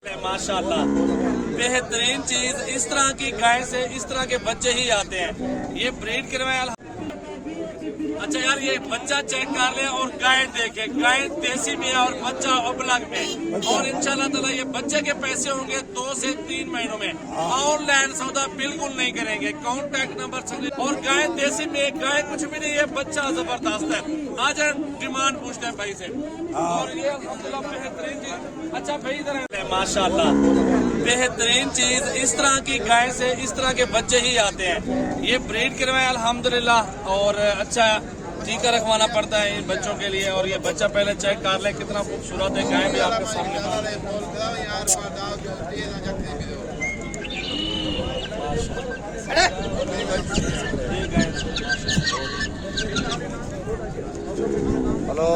माशाल्लाह बेहतरीन चीज। इस तरह की गाय से इस तरह के बच्चे ही आते हैं। ये ब्रीड करवाया। अच्छा यार, ये बच्चा चेक कर ले और गाय देखे। गाय देसी में है और बच्चा अबलग में। और इंशाल्लाह ताला ये बच्चे के पैसे होंगे 2 से 3 महीनों में। ऑनलाइन सौदा बिल्कुल नहीं करेंगे। कॉन्टैक्ट नंबर और गाय देसी में, गाय कुछ भी नहीं है, बच्चा जबरदस्त है। आज डिमांड पूछते हैं भाई से। और ये अल्हम्दुलिल्लाह बेहतरीन चीज। अच्छा भाई इधर माशाल्लाह बेहतरीन चीज। इस तरह की गाय से इस तरह के बच्चे ही आते हैं। ये ब्रीड करवाए अल्हम्दुलिल्लाह। और अच्छा टीका रखवाना पड़ता है इन बच्चों के लिए। और ये बच्चा पहले चेक कर ले, कितना खूबसूरत है। गाय भी आपके सामने। हेलो,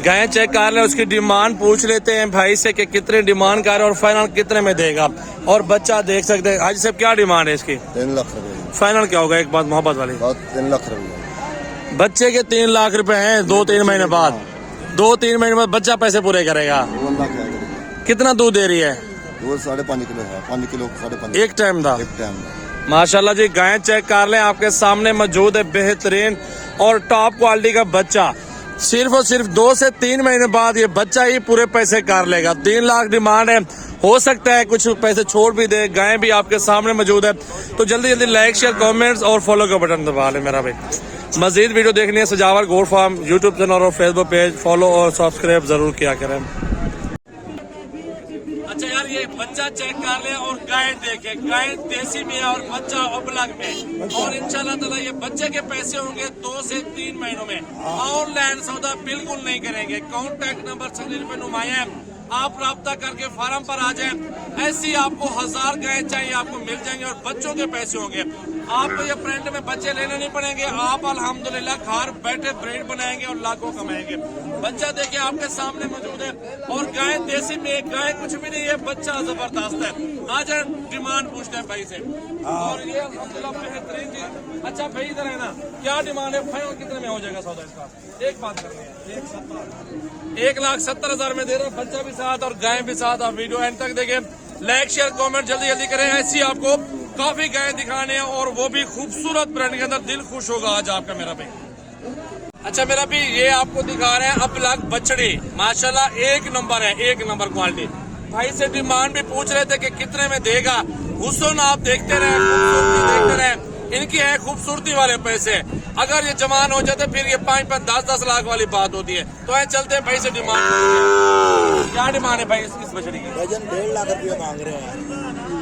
गाय चेक कर ले, उसकी डिमांड पूछ लेते हैं भाई से कि कितने डिमांड कर रहे और फाइनल कितने में देगा। और बच्चा देख सकते हैं। आज से क्या डिमांड है इसकी? 3 लाख रुपए। फाइनल क्या होगा? एक बात मोहब्बत वाली। 3 लाख रुपए। बच्चे के 3 लाख रुपए हैं। 2-3 महीने बाद, 2-3 महीने बाद बच्चा पैसे पूरे करेगा। 1 लाख है। कितना दूध दे रही है? वो 5.5 किलो है। 5 किलो 5.5 एक टाइम का। एक टाइम। माशाल्लाह जी, गाय चेक कर लें, आपके सामने मौजूद है बेहतरीन और टॉप क्वालिटी का बच्चा। सिर्फ और सिर्फ 2 से 3 महीने बाद ये बच्चा ही पूरे पैसे कर लेगा। 3 लाख डिमांड है। हो सकता है कुछ पैसे छोड़ भी दे। गाय भी आपके सामने मौजूद है। तो जल्दी जल्दी लाइक, शेयर, कमेंट्स और फॉलो का बटन दबा ले मेरा भाई। मजीद वीडियो देखनी है सजावर गोट फार्म यूट्यूब चैनल और फेसबुक पेज फॉलो और सब्सक्राइब जरूर किया करें। अच्छा यार, ये बच्चा चेक कर ले और गाय देखे। गाय देसी में है और बच्चा अबलग में। और इंशाल्लाह ताला ये बच्चे के पैसे होंगे 2 से 3 महीनों में। ऑनलाइन सौदा बिल्कुल नहीं करेंगे। कॉन्टैक्ट नंबर स्क्रीन पे नुमाया है। आप राब्ता करके फार्म पर आ जाएं। ऐसी आपको 1000 गाय चाहिए, आपको मिल जाएंगे और बच्चों के पैसे होंगे। आपको ये प्रिंट में बच्चे लेने नहीं पड़ेंगे। आप अल्हम्दुलिल्लाह घर बैठे ब्रीड बनाएंगे और लाखों कमाएंगे। बच्चा देखिए आपके सामने मौजूद है। और गाय देसी में, गाय कुछ भी नहीं है, बच्चा जबरदस्त है। आज डिमांड पूछते हैं भाई से। और ये अल्हम्दुलिल्लाह बेहतरीन चीज। अच्छा भाई इधर है ना, क्या डिमांड है? फाइनल कितने में हो जाएगा सौदा इसका? एक बात करनी है। 1,70,000 में दे रहे हैं। बच्चा भी साथ और गाय भी साथ। आप वीडियो एंड तक देखें। लाइक शेयर कमेंट जल्दी जल्दी करें। ऐसी आपको काफी गाय दिखाने हैं और वो भी खूबसूरत ब्रांड के अंदर। दिल खुश होगा आज आपका मेरा भाई। अच्छा मेरा भी, ये आपको दिखा रहे हैं अबलग बछड़ी। माशाल्लाह एक नंबर है, एक नंबर क्वालिटी। भाई से डिमांड भी पूछ रहे थे कि कितने में देगा। हुस्न आप देखते रहे, खूबसूरती देखते रहे। इनकी है खूबसूरती वाले पैसे। अगर ये जवान हो जाते फिर ये 5-5, 10-10 लाख वाली बात होती है। तो है चलते हैं भाई से डिमांड। क्या डिमांड है भाई इस बछड़ी की? वजन 1.5 लाख रुपया मांग रहे हैं।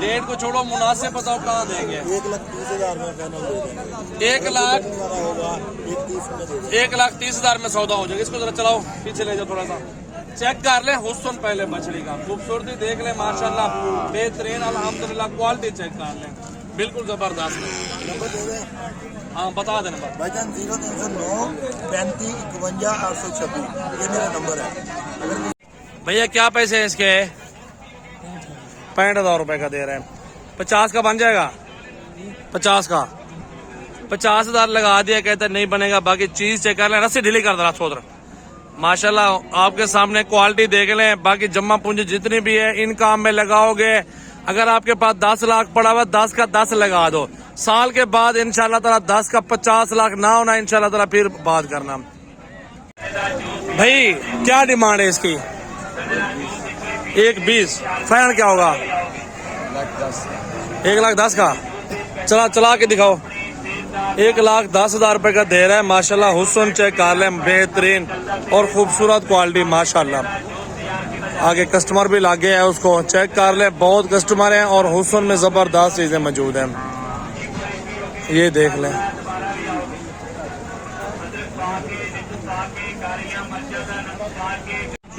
1.5 को छोड़ो, मुनासिब बताओ कहाँ देंगे? 1,30,000 में फाइनल दे देंगे। 1,30,000 होगा। 1,30,000 1,30,000 में सौदा हो जाएगा। इसको जरा चलाओ, पीछे ले जाओ थोड़ा सा। चेक कर ले हुस्न पहले बछड़ी का, खूबसूरती देख ले। माशाल्लाह बेहतरीन अल्हम्दुलिल्लाह क्वालिटी चेक कर ले, बिल्कुल जबरदस्त। नंबर दे रहे। हाँ बता दे नंबर। भाईजान 0309 35 51 826 ये मेरा नंबर है। भैया क्या पैसे है इसके? 65,000 रुपए का दे रहे हैं। 50 का बन जाएगा? 50 का 50,000 लगा दिया। कहते नहीं बनेगा। बाकी चीज चेक कर ले। रस्सी ढीली कर दे छोड़। माशाल्लाह आपके सामने क्वालिटी देख लें। बाकी जमा पूंजी जितनी भी है इन काम में लगाओगे। अगर आपके पास 10 लाख पड़ा हुआ, 10 का 10 लगा दो। साल के बाद इंशाल्लाह ताला 10 का 50 लाख ना होना, इंशाल्लाह ताला फिर बात करना। भाई क्या डिमांड है इसकी? 1,20 फाइनल क्या होगा? 1,10,000 का। चला के दिखाओ। 1,10,000 रुपए का दे रहा है। माशाल्लाह हुस्न चेक कर लें, बेहतरीन और खूबसूरत क्वालिटी माशाल्लाह। आगे कस्टमर भी लागे है, उसको चेक कर ले। बहुत कस्टमर हैं और हुस्न में जबरदस्त चीजें मौजूद हैं। ये देख लें।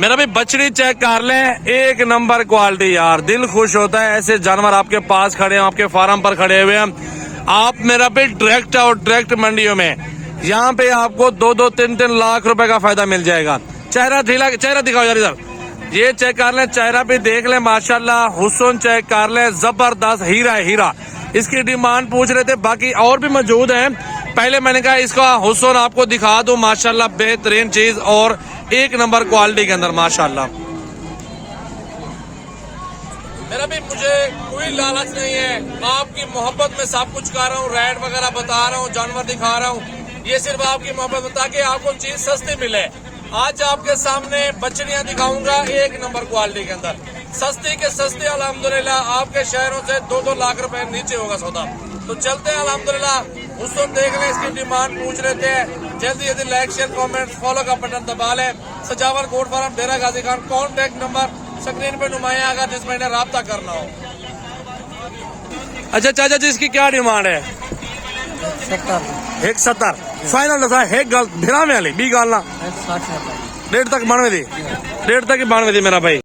मेरा भी बछड़ी चेक कर लें, एक नंबर क्वालिटी यार। दिल खुश होता है ऐसे जानवर आपके पास खड़े हैं, आपके फार्म पर खड़े हुए हैं। आप मेरा भी डायरेक्ट और डायरेक्ट मंडियों में यहाँ पे आपको 2-2, 3-3 लाख रुपए का फायदा मिल जाएगा। चेहरा ढीला, चेहरा दिखाओ यार इधर। ये चेक कर लें, चेहरा भी देख लें। माशाल्लाह हुस्न चेक कर लें, जबरदस्त हीरा है हीरा। इसकी डिमांड पूछ रहे थे। बाकी और भी मौजूद हैं। पहले मैंने कहा इसका हुस्न आपको दिखा दूं, माशाल्लाह बेहतरीन चीज और एक नंबर क्वालिटी के अंदर माशाल्लाह। मेरा भी मुझे कोई लालच नहीं है, आपकी मोहब्बत में सब कुछ कर रहा हूँ, रेट वगैरह बता रहा हूँ, जानवर दिखा रहा हूँ, ये सिर्फ आपकी मोहब्बत में, ताकि आपको चीज सस्ती मिले। आज आपके सामने बछड़ियां दिखाऊंगा एक नंबर क्वालिटी के अंदर, सस्ती के सस्ते अल्हम्दुलिल्लाह। आपके शहरों से 2-2 लाख रुपए नीचे होगा सौदा। तो चलते हैं अल्हम्दुलिल्लाह, उसको देख लें, इसकी डिमांड पूछ लेते हैं। जल्दी जल्दी लाइक शेयर कमेंट फॉलो का बटन दबा लें। सजावर गोट फार्म डेरा Ghazi Khan, contact number screen पे नुमाया आगा जिसमें इन्हें राब्ता करना हो। अच्छा चाचा जी, इसकी क्या डिमांड है? 170 फाइनल दसा है गल भिरा में वाली 20 गल ना 60 डेढ़ तक 92 दी, डेढ़ तक ही 92 दी मेरा भाई।